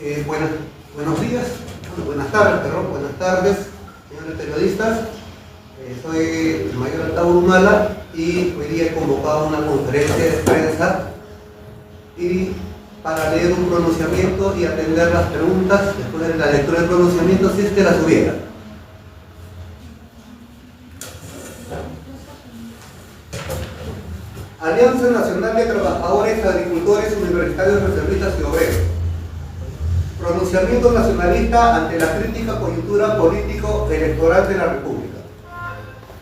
Buenos días, buenas tardes, perdón, buenas tardes, señores periodistas. Soy el mayor Altauro Humala y hoy día he convocado una conferencia de prensa para leer un pronunciamiento y atender las preguntas después de la lectura del pronunciamiento, si es que las hubiera. Alianza Nacional de Trabajadores, Agricultores, Universitarios, Reservistas y Obreros. Pronunciamiento nacionalista ante la crítica coyuntura político-electoral de la República.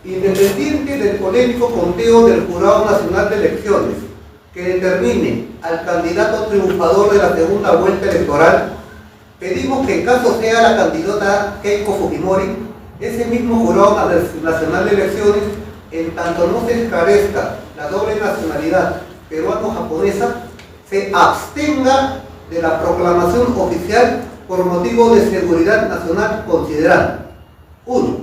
Independiente del polémico conteo del Jurado Nacional de Elecciones que determine al candidato triunfador de la segunda vuelta electoral, pedimos que en caso sea la candidata Keiko Fujimori, ese mismo Jurado Nacional de Elecciones, en tanto no se esclarezca la doble nacionalidad peruano-japonesa, se abstenga de la proclamación oficial por motivo de seguridad nacional, considerando: 1.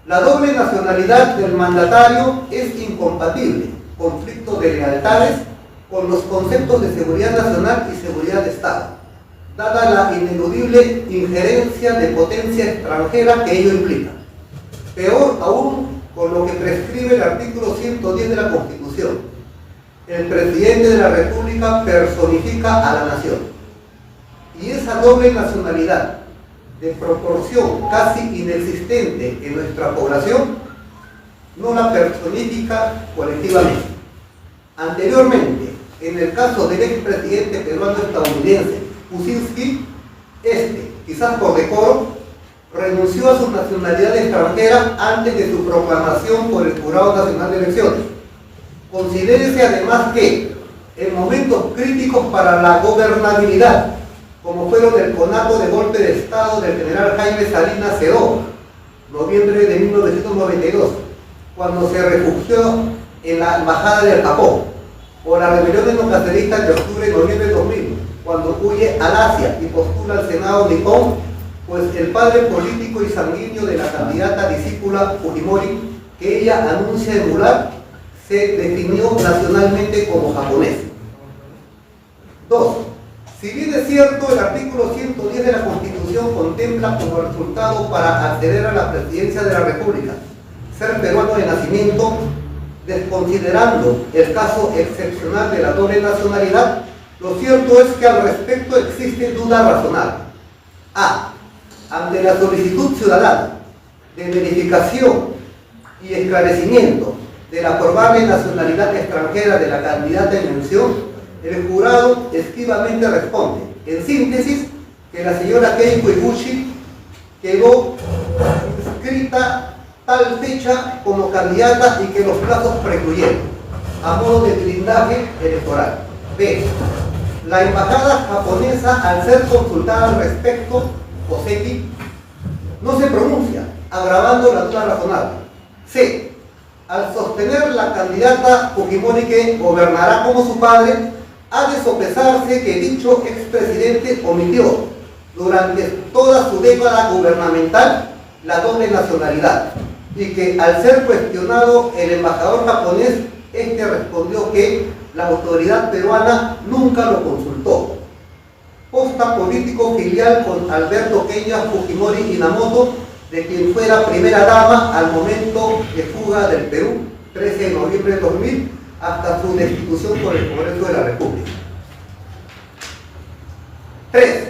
La doble nacionalidad del mandatario es incompatible, conflicto de lealtades, con los conceptos de seguridad nacional y seguridad de Estado, dada la ineludible injerencia de potencia extranjera que ello implica. Peor aún, con lo que prescribe el artículo 110 de la Constitución. El presidente de la República personifica a la nación. Y esa doble nacionalidad, de proporción casi inexistente en nuestra población, no la personifica colectivamente. Anteriormente, en el caso del expresidente peruano-estadounidense Kuczynski, quizás por decoro, renunció a su nacionalidad extranjera antes de su proclamación por el Jurado Nacional de Elecciones. Considérese además que, en momentos críticos para la gobernabilidad, como fueron el conato de golpe de Estado del general Jaime Salinas Cedó, noviembre de 1992, cuando se refugió en la Embajada del Japón, o la rebelión etnocacerista de octubre y noviembre de 2000, cuando huye al Asia y postula al Senado nipón, pues el padre político y sanguíneo de la candidata discípula Fujimori, que ella anuncia emular, se definió nacionalmente como japonés. 2. Si bien es cierto, el artículo 110 de la Constitución contempla como resultado para acceder a la presidencia de la República ser peruano de nacimiento, desconsiderando el caso excepcional de la doble nacionalidad, lo cierto es que al respecto existe duda razonable. A. Ante la solicitud ciudadana de verificación y esclarecimiento de la probable nacionalidad extranjera de la candidata en mención, el jurado esquivamente responde, en síntesis, que la señora Keiko Iguchi quedó inscrita tal fecha como candidata y que los plazos precluyeron, a modo de blindaje electoral. B. La embajada japonesa, al ser consultada al respecto, Oseki, no se pronuncia, agravando la duda razonable. C. Al sostener la candidata Fujimori que gobernará como su padre, ha de sopesarse que dicho expresidente omitió durante toda su década gubernamental la doble nacionalidad y que al ser cuestionado el embajador japonés, respondió que la autoridad peruana nunca lo consultó. Posta político filial con Alberto Kenya Fujimori Inamoto, de quien fuera primera dama al momento de fuga del Perú, 13 de noviembre de 2000, hasta su destitución por el Congreso de la República. 3.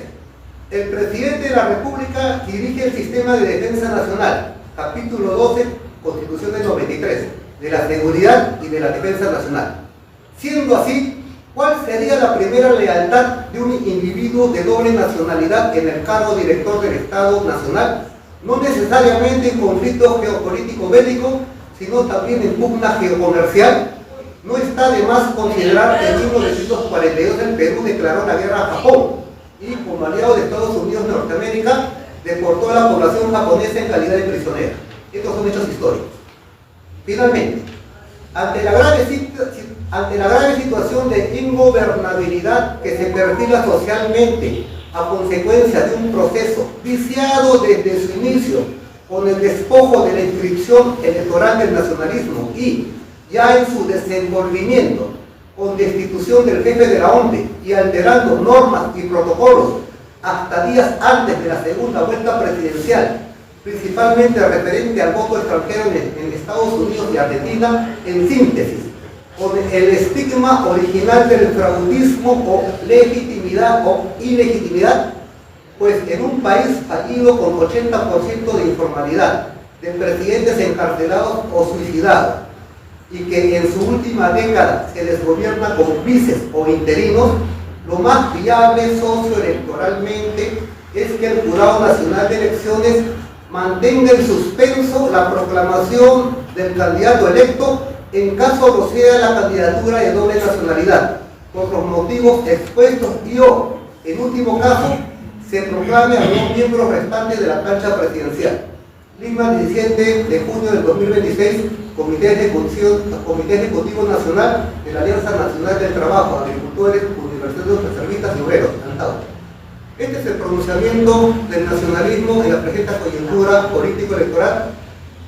El presidente de la República dirige el Sistema de Defensa Nacional, capítulo 12, Constitución del 93, de la seguridad y de la defensa nacional. Siendo así, ¿cuál sería la primera lealtad de un individuo de doble nacionalidad en el cargo director del Estado Nacional? No necesariamente en conflicto geopolítico bélico, sino también en pugna geocomercial. No está de más considerar que en 1942 el Perú declaró la guerra a Japón y, como aliado de Estados Unidos de Norteamérica, deportó a la población japonesa en calidad de prisionera. Estos son hechos históricos. Finalmente, ante la grave situación de ingobernabilidad que se perfila socialmente a consecuencia de un proceso viciado desde su inicio con el despojo de la inscripción electoral del nacionalismo y ya en su desenvolvimiento con destitución del jefe de la ONDE y alterando normas y protocolos hasta días antes de la segunda vuelta presidencial, principalmente referente al voto extranjero en Estados Unidos y Argentina, en síntesis, con el estigma original del fraudismo o legitimidad o ilegitimidad, pues en un país fallido con 80% de informalidad, de presidentes encarcelados o suicidados, y que en su última década se desgobierna con vices o interinos, lo más viable socioelectoralmente es que el Jurado Nacional de Elecciones mantenga en suspenso la proclamación del candidato electo en caso proceda la candidatura de doble nacionalidad, por los motivos expuestos y o, en último caso, se proclame a los miembros restantes de la plancha presidencial. Lima, 17 de junio del 2026, Comité Ejecutivo Nacional de la Alianza Nacional del Trabajo, Agricultores, Universitarios, Reservistas y Obreros, Antauro. Este es el pronunciamiento del nacionalismo en la presente coyuntura político-electoral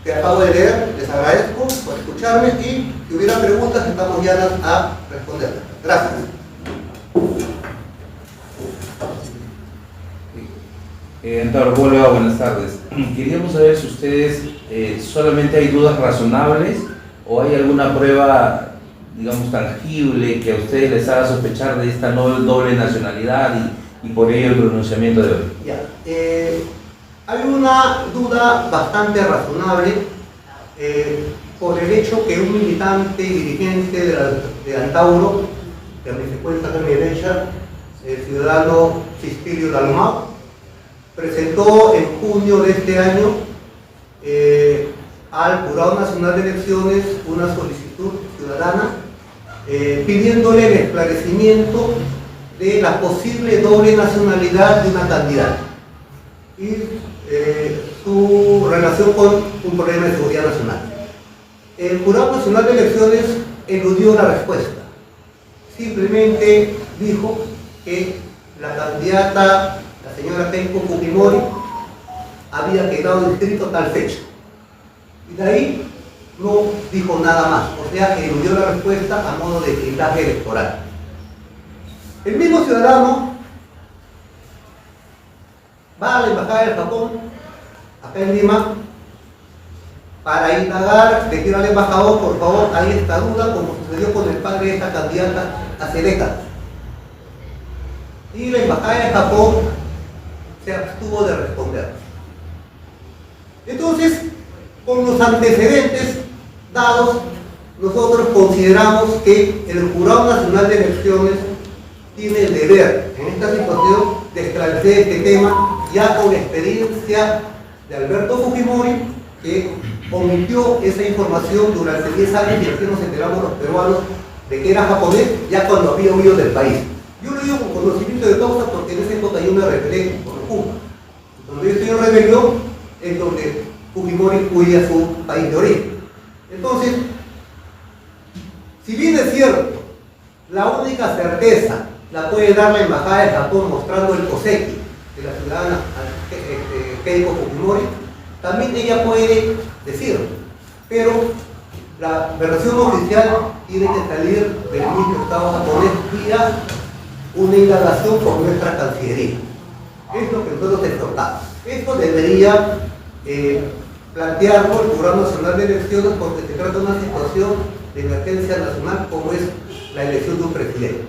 que acabo de leer. Les agradezco por escucharme y si hubiera preguntas estamos llanas a responderlas. Gracias. Antauro, hola, buenas tardes. Queríamos saber si ustedes solamente hay dudas razonables o hay alguna prueba, digamos, tangible que a ustedes les haga sospechar de esta doble nacionalidad y por ello el pronunciamiento de hoy. Ya, hay una duda bastante razonable por el hecho que un militante y dirigente de Antauro, que a mí se cuenta a mi derecha, el ciudadano Cispilio Dalmau, presentó en junio de este año al Jurado Nacional de Elecciones una solicitud ciudadana pidiéndole el esclarecimiento de la posible doble nacionalidad de una candidata y su relación con un problema de seguridad nacional. El Jurado Nacional de Elecciones eludió la respuesta. Simplemente dijo que la candidata, la señora Keiko Fujimori, había quedado inscrito tal fecha. Y de ahí no dijo nada más, o sea que eludió la respuesta a modo de blindaje electoral. El mismo ciudadano va a la Embajada del Japón, acá en Lima, para indagar, le quiero al embajador, por favor, hay esta duda, como sucedió con el padre de esta candidata hace décadas. Y la Embajada de Japón se abstuvo de responder. Entonces, con los antecedentes dados, nosotros consideramos que el Jurado Nacional de Elecciones tiene el deber, en esta situación, de esclarecer este tema, ya con la experiencia de Alberto Fujimori, que omitió esa información durante 10 años y así nos enteramos los peruanos de que era japonés ya cuando había huido del país. Yo lo digo con conocimiento de causa porque en esa época yo me rebelé por Cuba. Cuando yo estoy en rebelión es donde Fujimori huye a su país de origen. Entonces, si bien es cierto, la única certeza la puede dar la Embajada de Japón mostrando el Koseki de la ciudadana Keiko Fujimori, también ella puede decirlo, pero la versión oficial tiene que salir del mismo Estado japonés vía una indagación por nuestra Cancillería. Es lo que nosotros exhortamos. Esto debería plantearlo el Jurado Nacional de Elecciones porque se trata de una situación de emergencia nacional como es la elección de un presidente.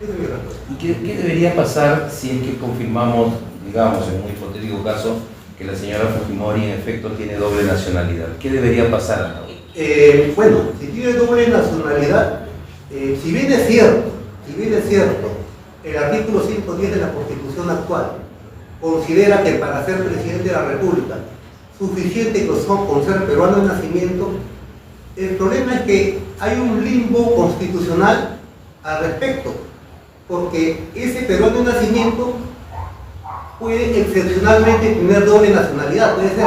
Esa es mi respuesta. ¿Y qué debería pasar si es que confirmamos, digamos, en un hipotético caso, que la señora Fujimori en efecto tiene doble nacionalidad? ¿Qué debería pasar? Bueno, si tiene doble nacionalidad, si bien es cierto, el artículo 110 de la Constitución actual considera que para ser presidente de la República suficiente con ser peruano de nacimiento, el problema es que hay un limbo constitucional al respecto, porque ese peruano de nacimiento puede excepcionalmente tener doble nacionalidad, puede ser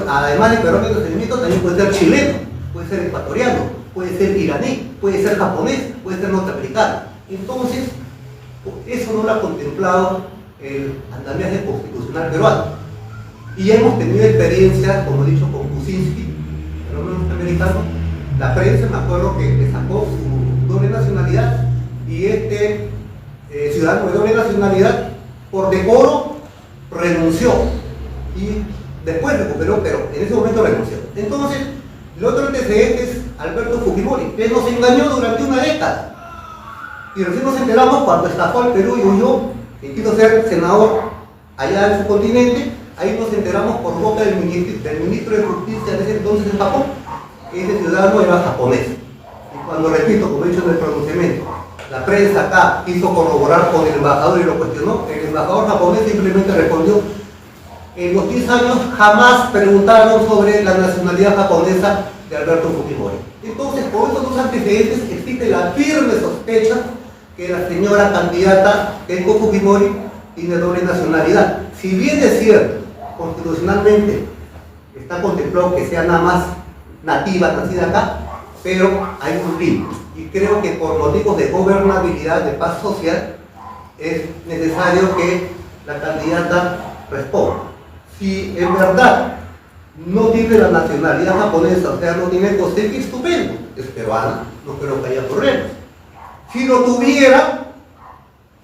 además de peruano de nacimiento, también puede ser chileno, puede ser ecuatoriano, puede ser iraní, puede ser japonés, puede ser norteamericano. Entonces, eso no lo ha contemplado el andamiaje constitucional peruano. Y hemos tenido experiencias, como he dicho, con Kuczynski, el norteamericano. La prensa, me acuerdo que le sacó su doble nacionalidad y este ciudadano de doble nacionalidad por decoro renunció y después recuperó, pero en ese momento renunció. Entonces, el otro antecedente es Alberto Fujimori, que nos engañó durante una década. Y recién nos enteramos cuando estafó al Perú y huyó, que quiso ser senador allá en su continente. Ahí nos enteramos por boca del ministro de Justicia de ese entonces en Japón, que ese ciudadano era japonés. Y cuando, repito, como he dicho en el pronunciamiento, la prensa acá quiso corroborar con el embajador y lo cuestionó, el embajador japonés simplemente respondió: en los 10 años jamás preguntaron sobre la nacionalidad japonesa de Alberto Fujimori. Entonces, por estos dos antecedentes existe la firme sospecha que la señora candidata Keiko Fujimori tiene doble nacionalidad. Si bien es cierto, constitucionalmente está contemplado que sea nada más nativa, nacida acá, pero hay un límite. Y creo que por motivos de gobernabilidad, de paz social, es necesario que la candidata responda. Si en verdad no tiene la nacionalidad japonesa, o sea, no tiene COSEC, estupendo, es peruana, no creo que haya problemas. Si lo tuviera,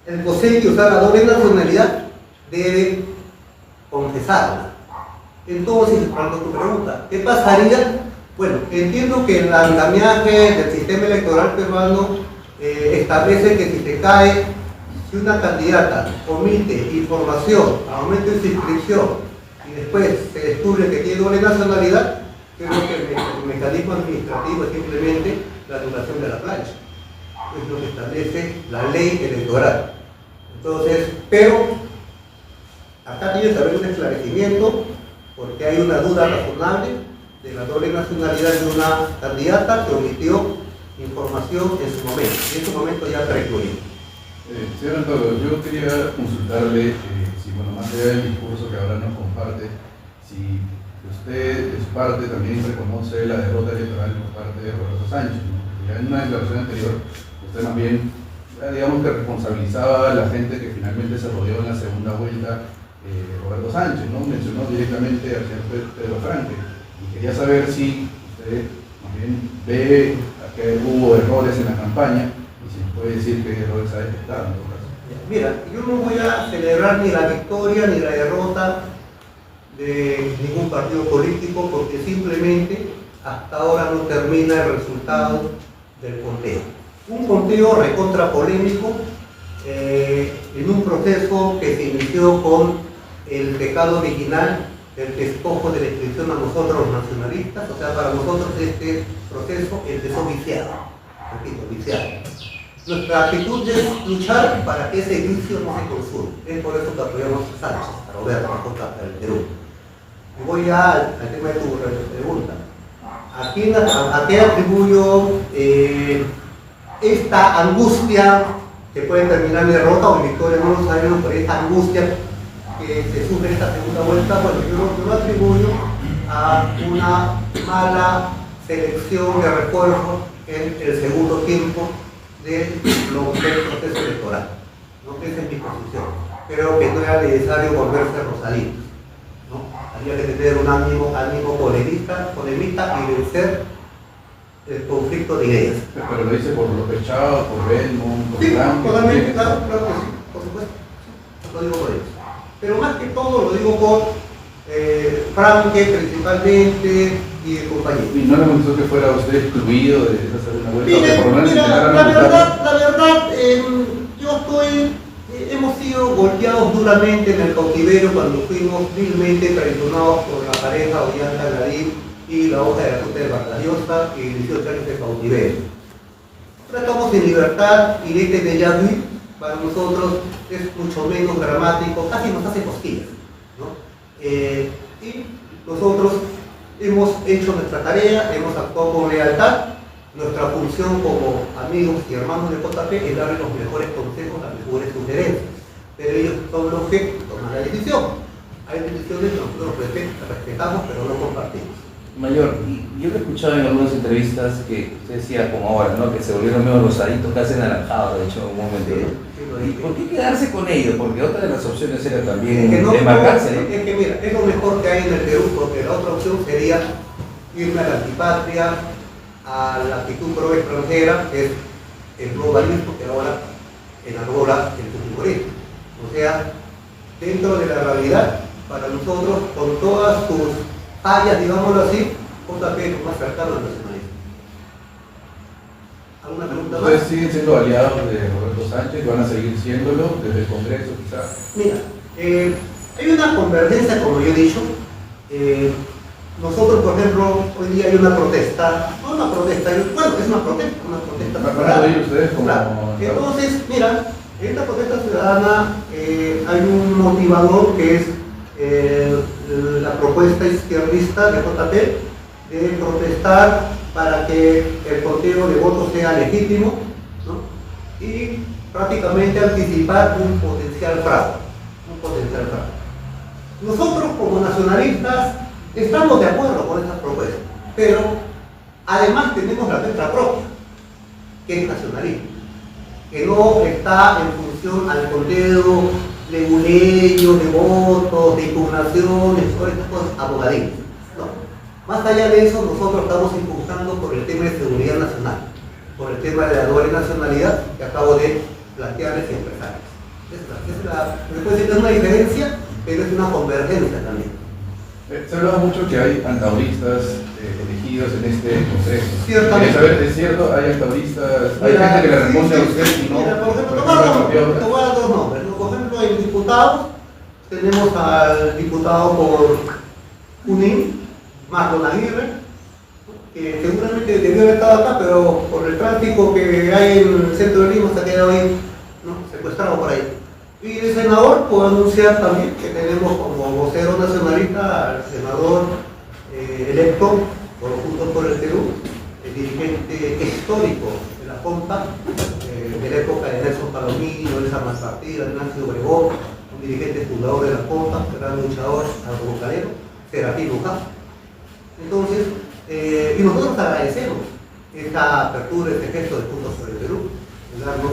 el COSEC, o sea, la doble nacionalidad, debe confesarla. Entonces, cuando tu pregunta, ¿qué pasaría? Bueno, entiendo que el andamiaje del sistema electoral peruano establece que si te cae, si una candidata omite información al momento de su inscripción y después se descubre que tiene doble nacionalidad, creo que el mecanismo administrativo es simplemente la anulación de la plancha. Es lo que establece la ley electoral. Entonces, pero acá tiene que haber un esclarecimiento porque hay una duda razonable de la doble nacionalidad de una candidata que omitió información en su momento, y en su momento ya precluido. Señor Antonio, yo quería consultarle si, bueno, más allá del discurso que ahora nos comparte, si usted de su parte también reconoce la derrota electoral por parte de Roberto Sánchez, ¿no? Ya en una declaración anterior, usted más bien, digamos que responsabilizaba a la gente que finalmente se rodeó en la segunda vuelta Roberto Sánchez, ¿no? Mencionó directamente al señor Pedro Franque. Y quería saber si usted también ve que hubo errores en la campaña y si puede decir qué errores ha detectado en todo caso. Mira, yo no voy a celebrar ni la victoria ni la derrota de ningún partido político porque simplemente hasta ahora no termina el resultado del conteo. Un conteo recontra polémico en un proceso que se inició con el pecado original del despojo de la inscripción a nosotros los nacionalistas. O sea, para nosotros este proceso empezó viciado, repito, viciado. Nuestra actitud es luchar para que ese vicio no se consuma. Es por eso que apoyamos a Sánchez, a Roberto, a el Perú. Y voy ya al tema de tu pregunta. ¿A qué atribuyo esta angustia que puede terminar en derrota o en victoria? No lo sabemos, pero esta angustia que se sufre en esta segunda vuelta, bueno, yo lo atribuyo a una mala selección de refuerzos en el segundo tiempo del proceso electoral. ¿No? Esa es mi posición. Creo que no era necesario volverse Rosalino, ¿no? Había que tener un ánimo polemista y vencer el conflicto de ideas. Pero lo dice por López Chao, por Belmont, por Sí, Franque. totalmente, claro que sí, por supuesto. Lo digo por eso. Pero más que todo lo digo por Franque principalmente y el compañero. ¿Y no le gustó que fuera usted excluido de esa segunda vuelta? Mire, Por lo menos mira, intentaran la ocultarlo. verdad, hemos sido golpeados duramente en el cautiverio cuando fuimos vilmente traicionados por la pareja Ollanta Garín y la hoja de la Ruta de Vargas Llosa y 18 años de cautiverio. Ahora estamos en libertad y este déjà vu para nosotros es mucho menos dramático, casi nos hace cosquillas, ¿no? Y nosotros hemos hecho nuestra tarea, hemos actuado con lealtad. Nuestra función como amigos y hermanos de JP es darle los mejores consejos, las mejores sugerencias, pero ellos son los que toman la decisión. Hay decisiones que nosotros respetamos, pero no compartimos. Mayor, yo lo he escuchado en algunas entrevistas que usted decía, como ahora, ¿no? Que se volvieron medio rosaditos, casi anaranjados, de hecho, en un momento. ¿Y por qué quedarse con ellos? Porque otra de las opciones era también demarcarse, ¿no? Es que mira, es lo mejor que hay en el Perú, porque la otra opción sería irme a la antipatria, a la actitud pro extranjera, que es el globalismo que ahora enarbola el fujimorismo. O sea, dentro de la realidad, para nosotros, con todas sus fallas, digámoslo así, JP es lo más cercano al nacionalismo. ¿Alguna pregunta más? ¿Ustedes siguen siendo aliados de Roberto Sánchez? ¿Van a seguir siéndolo desde el Congreso quizás? Mira, hay una convergencia, como yo he dicho. Nosotros, por ejemplo, hoy día hay una protesta, no una protesta, bueno, es una protesta ¿Van a ciudadana. ir ustedes como...? Claro. Entonces, mira, en esta protesta ciudadana hay un motivador que es la propuesta izquierdista de JP de protestar para que el conteo de votos sea legítimo, ¿no? Y prácticamente anticipar un potencial fraude. Nosotros como nacionalistas estamos de acuerdo con estas propuestas, pero además tenemos la nuestra propia, que es nacionalismo, que no está en función al conteo leguleyo de votos, de impugnaciones, todas estas cosas abogadillas. No. Más allá de eso, nosotros estamos impugnando por el tema de seguridad nacional, por el tema de la doble nacionalidad que acabo de plantearles y expresarles. Después es una diferencia, pero es una convergencia también. Se habla mucho que hay antauristas elegidos en este Congreso. Ciertamente. ¿Quieres saber, es cierto? ¿Hay antauristas? ¿Hay gente que le responde a usted y no? Mira, por ejemplo, a Fabiola? te voy a dar dos nombres. Por ejemplo, en diputados, tenemos al diputado por Junín, Marlon Aguirre, que seguramente debió haber estado acá, pero por el tráfico que hay en el centro de Lima se ha quedado ahí, ¿no? Secuestrado por ahí. Y el senador, puedo anunciar también que tenemos como vocero nacionalista al senador electo por Juntos por el Perú, el dirigente histórico de la CONPA, de la época de Nelson Palomino, Elsa Mazartira, Ignacio Obregón, un dirigente fundador de la CONPA, gran luchador, agrobucalero, Serafín Luján. Entonces, y nosotros agradecemos esta apertura, este gesto de Juntos por el Perú, de darnos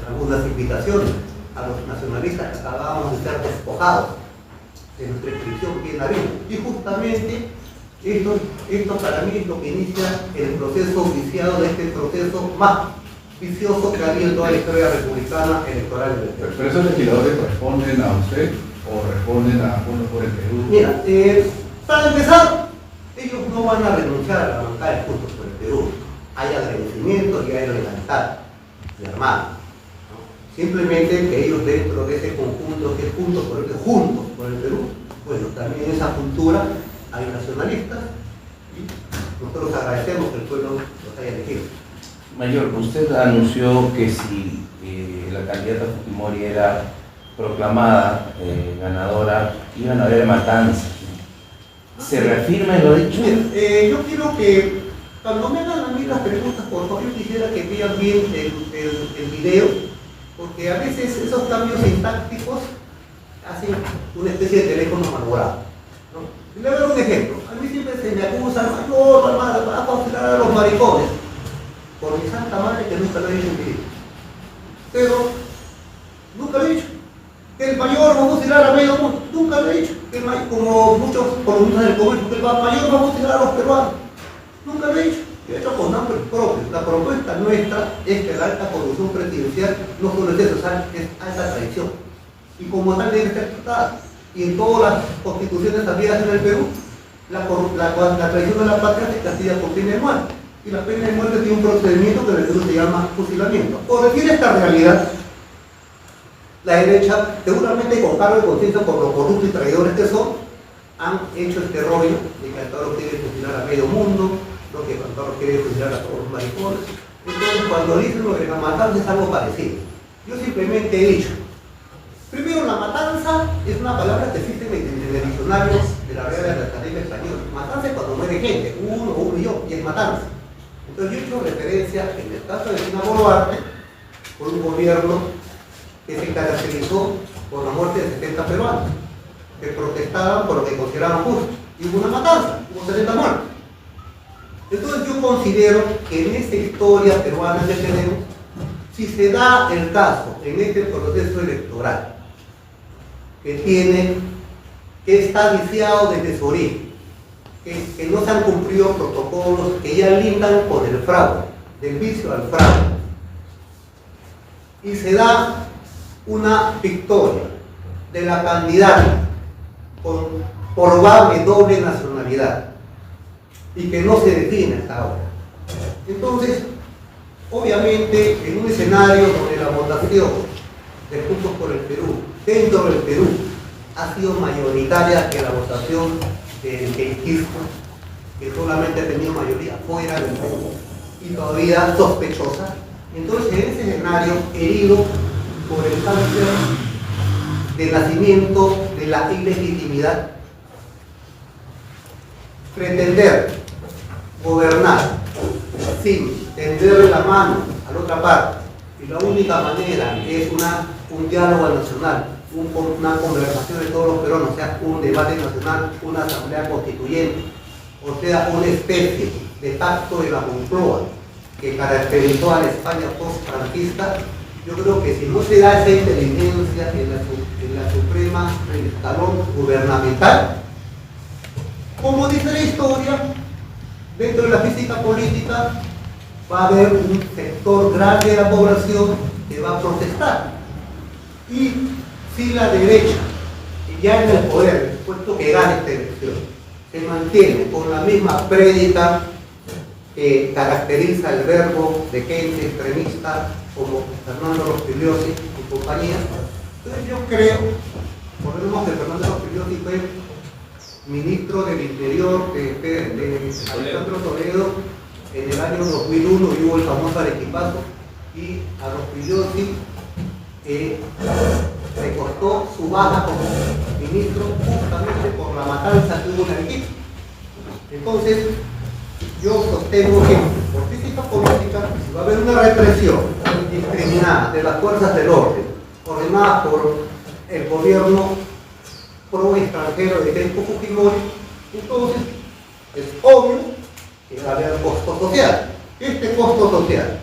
algunas invitaciones a los nacionalistas que acabábamos de ser despojados de nuestra inscripción aquí en la vida. Y justamente esto para mí es lo que inicia el proceso viciado de este proceso más vicioso que ha habido en toda la historia republicana electoral. ¿Pero esos legisladores responden a usted o responden a Juntos por el Perú? Mira, para empezar, ellos no van a renunciar a la bancada de Juntos por el Perú. Hay agradecimientos y hay lealtad de armada. Simplemente que ellos dentro de ese conjunto que es Juntos por el Perú, bueno, también en esa cultura hay nacionalistas y nosotros agradecemos que el pueblo los haya elegido. Mayor, usted anunció que si la candidata Fujimori era proclamada ganadora, iban a haber matanzas. ¿Se reafirma en lo dicho? Mira, yo quiero que cuando me hagan a mí las preguntas, por favor, yo quisiera que vean bien el video, porque a veces esos cambios sintácticos hacen una especie de teléfono malogrado, ¿no? Y le voy a dar un ejemplo. A mí siempre se me acusa, mayor, hermano, va a considerar a los maricones. Por mi santa madre que nunca lo he dicho en mi vida. Pero, nunca lo he dicho. Que el mayor va a fusilar a medio mundo, nunca lo he dicho. Que el mayor, como muchos columnistas del comercio, que el mayor va a fusilar a los peruanos, nunca lo he dicho. Yo he hecho con nombres propios. La propuesta nuestra es que la alta corrupción presidencial no solo es eso, es alta traición. Y como tal debe ser tratada. Y en todas las constituciones habidas en el Perú, la traición de la patria se castiga con pena de muerte. Y la pena de muerte tiene un procedimiento que en el Perú se llama fusilamiento. Por decir esta realidad, la derecha, seguramente con cargo de conciencia por los corruptos y traidores que son, han hecho este rollo de que Altaro quiere fusilar a medio mundo, lo que Altaro quiere fusilar a todos los maricones. Entonces, cuando dicen lo de la matanza es algo parecido. Yo simplemente he dicho, primero, la matanza es una palabra que existe en el diccionario de la Real de la Academia Española. Matanza es cuando muere gente, uno o un millón, y es matanza. Entonces yo he hecho referencia, en el caso de Dina Boluarte, por un gobierno que se caracterizó por la muerte de 70 peruanos, que protestaban por lo que consideraban justo. Y hubo una matanza, hubo 70 muertos. Entonces yo considero que en esta historia peruana que tenemos, si se da el caso en este proceso electoral, que está viciado desde su origen, que no se han cumplido protocolos que ya lindan con el fraude, del vicio al fraude, y se da una victoria de la candidata con probable doble nacionalidad y que no se define hasta ahora. Entonces, obviamente, en un escenario donde la votación de Juntos por el Perú, dentro del Perú, ha sido mayoritaria que la votación del quismo, que solamente ha tenido mayoría fuera del Perú y todavía sospechosa, entonces en ese escenario, herido por el cáncer de nacimiento de la ilegitimidad, pretender gobernar sin tenderle la mano a la otra parte, y la única manera es un diálogo nacional, una conversación de todos los peruanos, o sea, un debate nacional, una asamblea constituyente, o sea, una especie de pacto de la Moncloa que caracterizó a la España post-franquista. Yo creo que si no se da esa inteligencia en la suprema escalón gubernamental, como dice la historia, dentro de la física política va a haber un sector grande de la población que va a protestar. Y si la derecha, ya en el poder, puesto que gana esta elección, se mantiene con la misma prédica que caracteriza el verbo de gente extremista como Fernando Rospigliosi y compañía, entonces yo creo, por lo menos que Fernando Rospigliosi fue ministro del Interior de Alejandro Toledo en el año 2001, y hubo el famoso Arequipazo, y a Rospigliosi le costó su baja como ministro justamente por la matanza que hubo en Arequipa. Entonces, yo sostengo que por física política, si va a haber una represión indiscriminada de las fuerzas del orden, ordenadas por el gobierno pro extranjero de Keiko Fujimori, entonces es obvio que va a haber costo social. Este costo social,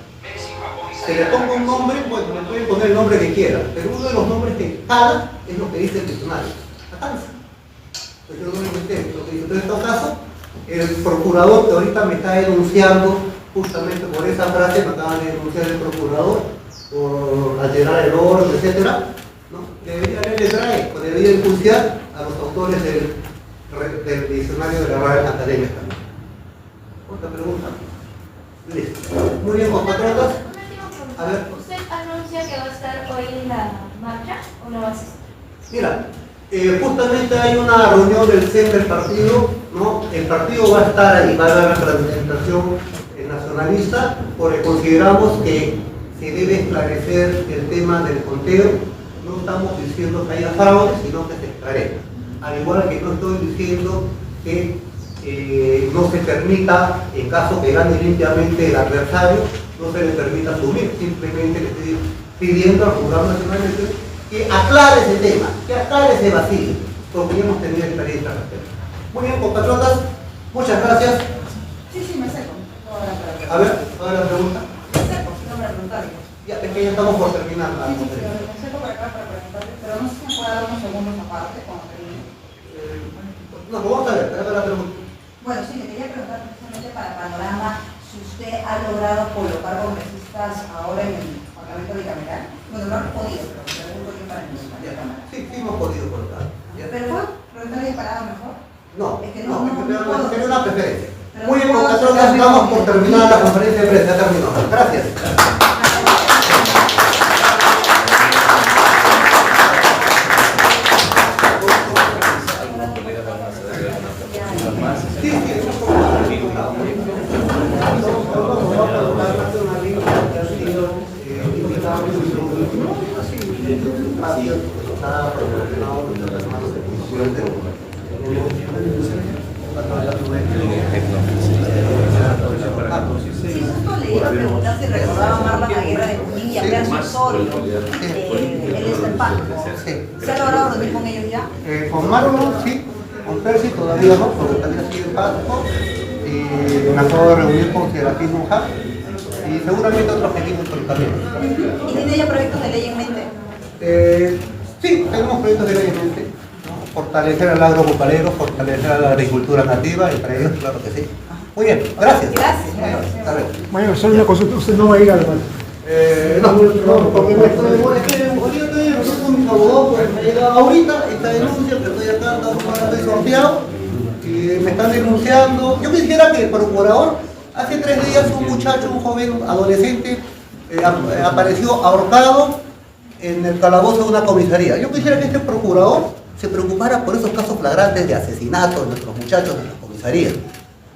se le ponga un nombre, bueno, le pueden poner el nombre que quieran, pero uno de los nombres que cada es lo que dice el diccionario: matanza. Entonces yo no me inventé lo que dice. Entonces, en todo caso, el procurador que ahorita me está denunciando, justamente por esa frase, me acaban de denunciar el procurador por alterar el orden, etcétera, ¿no? Debería leer el DRAE, o debería denunciar a los autores del diccionario de la Real Academia también. Otra pregunta. Listo. Muy bien, compatriotas. A ver. ¿Usted anuncia que va a estar hoy en la marcha o no va a asistir? Mira, justamente hay una reunión del CEN del partido, ¿no? El partido va a estar ahí, va a haber representación nacionalista, porque consideramos que se debe esclarecer el tema del conteo. No estamos diciendo que haya fraude, sino que se esclarezca. Al igual que no estoy diciendo que no se permita, en caso que gane limpiamente el adversario, no se le permita asumir. Simplemente le estoy pidiendo al Jurado Nacional que aclare ese tema, que aclare ese vacío, porque ya hemos tenido experiencia al respecto. Muy bien, compatriotas, muchas gracias. Sí, me seco. A ver, ¿toda la pregunta? Me seco, no me preguntar. Ya, es que ya estamos por terminar la Sí, conferencia. pero me seco por acá para preguntarle, pero no sé si me puede dar unos segundos aparte cuando termine. No, vamos a ver, haga la pregunta. Bueno, sí, le quería preguntar precisamente para Panorama si usted ha logrado colocar congresistas ahora en el Parlamento bicameral. Bueno, no han podido, pero me pregunto yo para el Cámara. Sí, sí hemos podido colocar. ¿Ya? ¿Pero fue? ¿Pero está disparado mejor? No, Es que no, puedo. sería una preferencia. Pero Muy bien, no puedo compatriotas, hacer vamos algo por que- terminar la conferencia de prensa. Ya terminó. Gracias. Sí, sí, hemos colocado. Vamos a colocar una línea que ha sido indicada rápido, está proporcionado por los hermanos de Comisión de Sí, justo le iba a preguntar si recordaba Marla la guerra de Junín y a Percy Osorio, el desempate. ¿Se ha logrado reunir con ellos ya? Con Marlon sí, con Percy todavía no, porque todavía sigue en pacto. Me acabo de reunir con Serafín Monja y seguramente otros objetivos por el camino. ¿Y tiene ya proyectos de ley en mente? Sí, tenemos proyectos de ley en mente, ¿no? Fortalecer al agropecuario, fortalecer a la agricultura nativa, entre ellos, claro que sí. Muy bien, gracias. Gracias. A ver. Bueno, solo una consulta, usted no va a ir al No, porque me estoy yo estoy denunciando con mis abogados, pues me llega ahorita esta denuncia que estoy acá, estoy sorteado, y me están denunciando. Yo quisiera que el procurador, hace 3 días un muchacho, un joven adolescente, apareció ahorcado en el calabozo de una comisaría. Yo quisiera que este procurador se preocupara por esos casos flagrantes de asesinato de nuestros muchachos en las comisarías,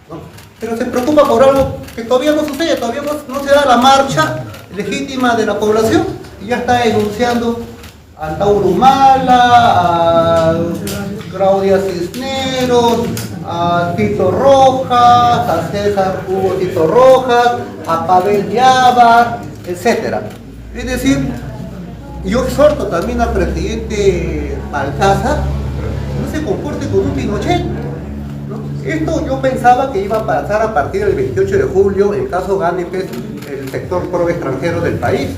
¿no? Pero se preocupa por algo que todavía no sucede, todavía no se da la marcha legítima de la población y ya está denunciando a Tauro Humala, a Claudia Cisneros, a Tito Rojas, a César Hugo Tito Rojas, a Pavel Llava, etc. Es decir, yo exhorto también al presidente Balcázar no se comporte como un Pinochet, ¿no? Esto yo pensaba que iba a pasar a partir del 28 de julio, en caso gane el sector pro extranjero del país,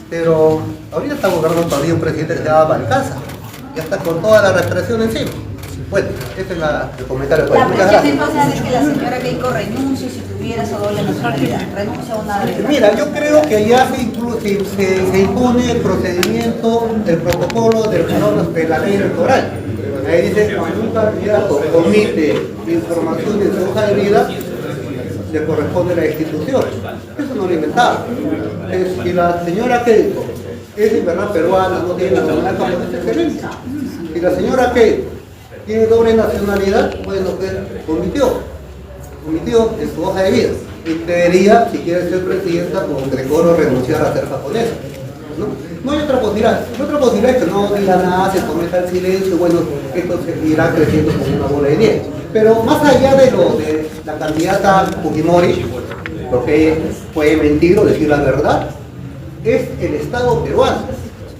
pero ahorita está gobernando todavía un presidente que se llama Balcázar, ya está con toda la represión encima. Bueno, ese es el comentario. La Muchas presión gracias. entonces es que la señora Keiko renuncie si tuviera esa doble nacionalidad, renuncia a una de las. Mira, yo creo que ya se impone el procedimiento, el protocolo de la ley electoral. Ahí dice, cuando un candidato omite información de su hoja de vida, le corresponde la institución. Eso no lo inventaba. Si la señora Keiko es de verdad peruana, no tiene nacionalidad, es excelente. Si la señora Keiko tiene doble nacionalidad, bueno, pues omitió en su hoja de vida. Y debería, si quiere ser presidenta, con decoro renunciar a ser japonesa, ¿no? No hay otra posibilidad. La otra posibilidad es que no diga nada, se someta al silencio, bueno, esto seguirá creciendo como una bola de nieve. Pero más allá de lo de la candidata Fujimori, porque puede mentir o decir la verdad, es el Estado peruano.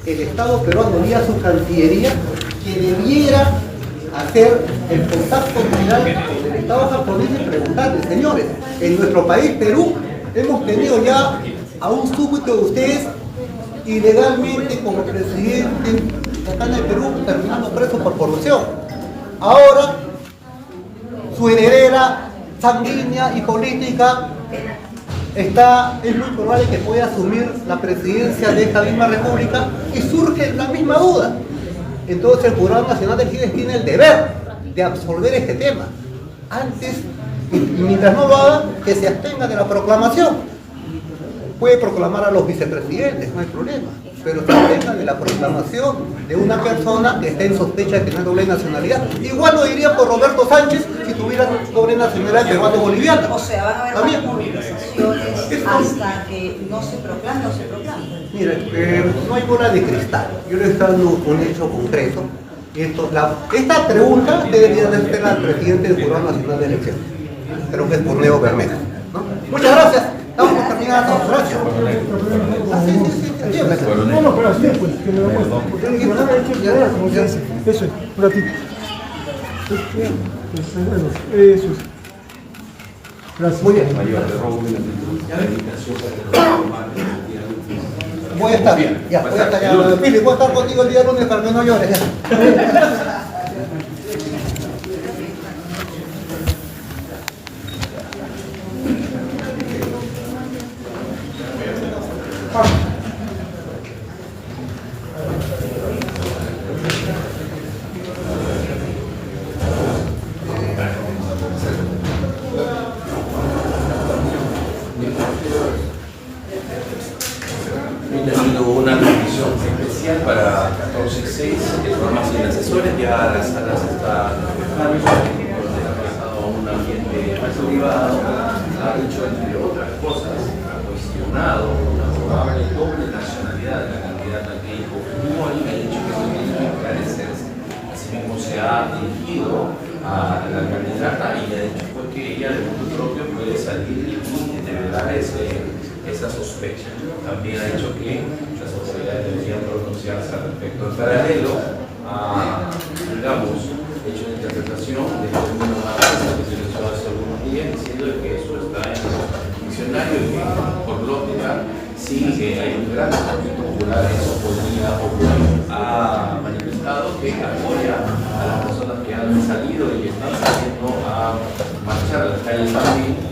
El Estado peruano vía su Cancillería que debiera hacer el contacto final con el Estado japonés y preguntarles, señores, en nuestro país, Perú, hemos tenido ya a un súbdito de ustedes ilegalmente como presidente acá en el Perú, terminando preso por corrupción. Ahora, su heredera sanguínea y política es muy probable que pueda asumir la presidencia de esta misma república y surge la misma duda. Entonces el Jurado Nacional de Elecciones tiene el deber de absolver este tema. Antes, y mientras no lo haga, que se abstenga de la proclamación. Puede proclamar a los vicepresidentes, no hay problema, pero se abstenga de la proclamación de una persona que esté en sospecha de tener doble nacionalidad. Igual lo diría por Roberto Sánchez si tuviera doble nacionalidad peruano-boliviana. O sea, van a haber ¿también? más movilizaciones hasta que no se proclame o se proclame. Mire, no hay bola de cristal. Yo le estoy dando un hecho concreto. Esta pregunta debería de ser al presidente del Jurado Nacional de Elecciones. Creo que es por Neo Bermejo, ¿no? Muchas gracias. Estamos terminados. Gracias. No, pero así pues, que le damos. Como se dice. Eso es, un ratito. Eso es. Gracias. Muy bien. Voy a estar bien. Ya, voy a estar ya. Pili, voy a estar contigo el día lunes para que no llores. Ya. Una revisión especial para 14.6 de formas sin asesores. Ya las salas están donde ha pasado un ambiente más privado, ha dicho entre otras cosas, ha cuestionado una probable doble nacionalidad de la candidata Keiko Fujimori, ha dicho que eso tiene que esclarecerse. Asimismo se ha dirigido a la candidata y ha dicho pues, que ella de modo propio puede salir y deberá esa sospecha. También ha dicho que las autoridades deberían pronunciarse al respecto. En paralelo a, digamos, hecho de interpretación del término marxista que se utilizó hace algunos días, diciendo que eso está en el diccionario y que por lógica sí que hay un gran conflicto popular, eso podría ocurrir. Ha manifestado que apoya a las personas que han salido y que están saliendo a marchar a las calles también